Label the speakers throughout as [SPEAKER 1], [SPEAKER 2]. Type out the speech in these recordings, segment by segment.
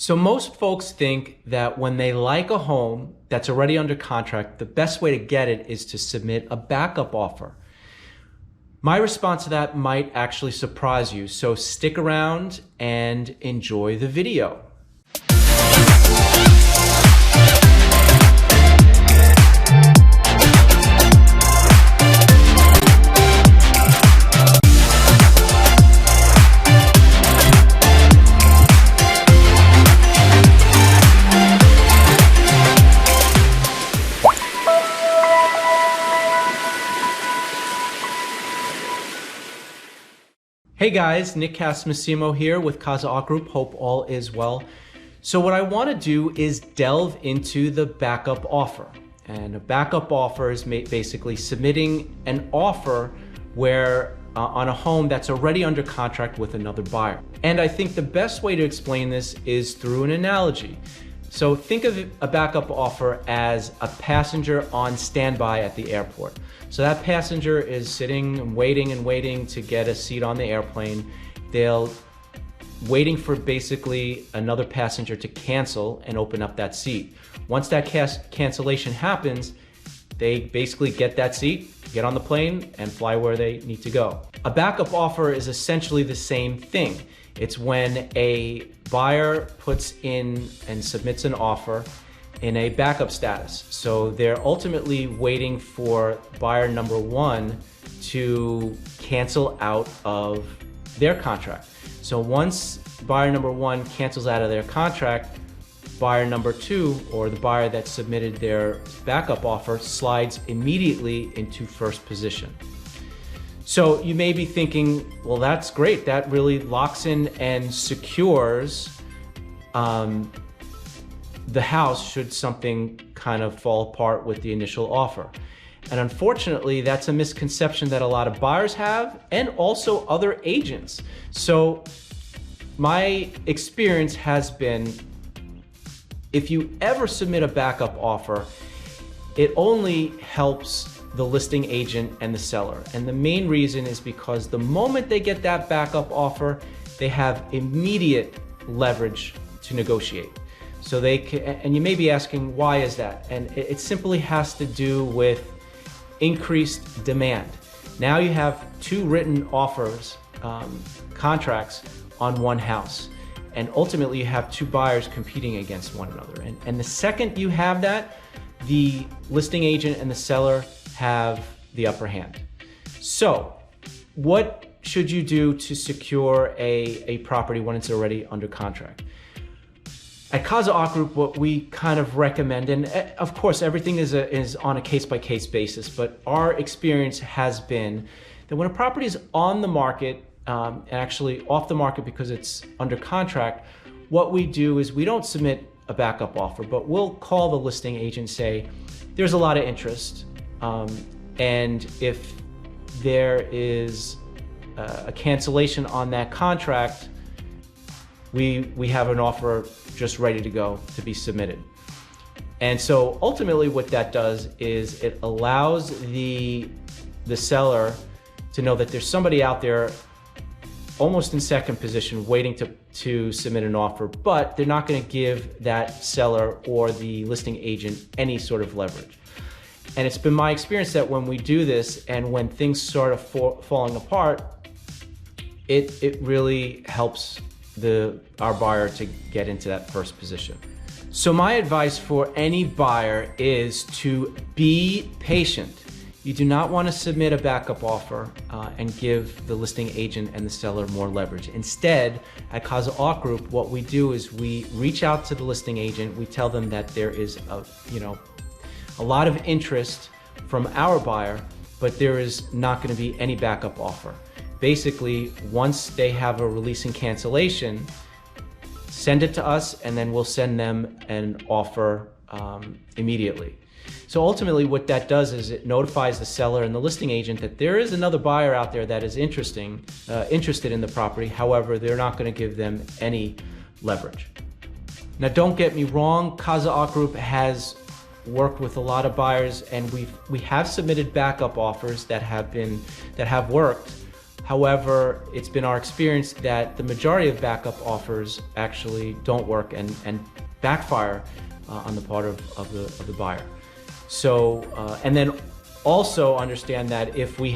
[SPEAKER 1] So most folks think that when they like a home that's already under contract, the best way to get it is to submit a backup offer. My response to that might actually surprise you, so stick around and enjoy the video. Hey guys, Nick Casamassimo here with Casa Ott Group. Hope all is well. So what I want to do is delve into the backup offer. And a backup offer is basically submitting an offer where on a home that's already under contract with another buyer. And I think the best way to explain this is through an analogy. So think of a backup offer as a passenger on standby at the airport. So that passenger is sitting and waiting to get a seat on the airplane. They'll waiting for basically another passenger to cancel and open up that seat. Once that cancellation happens, they basically get that seat, get on the plane, and fly where they need to go. A backup offer is essentially the same thing. It's when a buyer puts in and submits an offer in a backup status. So they're ultimately waiting for buyer number one to cancel out of their contract. So once buyer number one cancels out of their contract, buyer number two, or the buyer that submitted their backup offer, slides immediately into first position. So you may be thinking, well, that's great. That really locks in and secures the house should something kind of fall apart with the initial offer. And unfortunately, that's a misconception that a lot of buyers have and also other agents. So my experience has been, if you ever submit a backup offer, it only helps the listing agent and the seller. And the main reason is because the moment they get that backup offer, they have immediate leverage to negotiate. So they can, and you may be asking, why is that? And it simply has to do with increased demand. Now you have two written offers, contracts on one house. And ultimately you have two buyers competing against one another. And the second you have that, the listing agent and the seller have the upper hand. So what should you do to secure a property when it's already under contract? At Casa Ott Group, what we kind of recommend, and of course everything is on a case-by-case basis, but our experience has been that when a property is on the market, actually off the market because it's under contract, what we do is we don't submit a backup offer, but we'll call the listing agent, say, there's a lot of interest, and if there is a cancellation on that contract, we have an offer just ready to go to be submitted. And so ultimately what that does is it allows the seller to know that there's somebody out there almost in second position waiting to submit an offer, but they're not going to give that seller or the listing agent any sort of leverage. And it's been my experience that when we do this and when things start falling apart, it really helps our buyer to get into that first position. So my advice for any buyer is to be patient. You do not want to submit a backup offer and give the listing agent and the seller more leverage. Instead, at Casa Ott Group, what we do is we reach out to the listing agent. We tell them that there is a lot of interest from our buyer, but there is not going to be any backup offer. Basically, once they have a release and cancellation, send it to us and then we'll send them an offer immediately. So ultimately what that does is it notifies the seller and the listing agent that there is another buyer out there that is interested in the property. However, they're not going to give them any leverage. Now don't get me wrong, Casa Ott Group has worked with a lot of buyers and we have submitted backup offers that have worked. However, it's been our experience that the majority of backup offers actually don't work and backfire on the part of the buyer. So, and then also understand that if we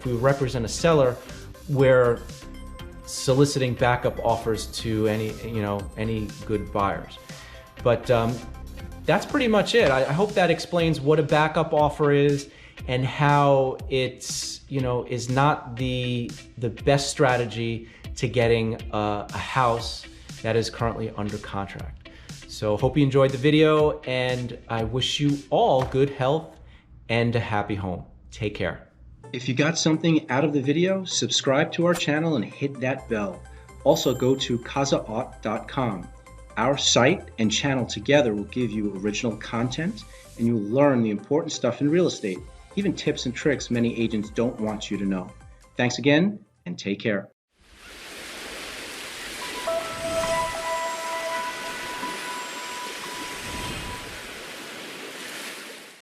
[SPEAKER 1] represent a seller, we're soliciting backup offers to any good buyers. But that's pretty much it. I hope that explains what a backup offer is and how it's is not the best strategy to getting a house that is currently under contract. So hope you enjoyed the video, and I wish you all good health and a happy home. Take care. If you got something out of the video, subscribe to our channel and hit that bell. Also go to CasaOtt.com. Our site and channel together will give you original content, and you'll learn the important stuff in real estate, even tips and tricks many agents don't want you to know. Thanks again, and take care.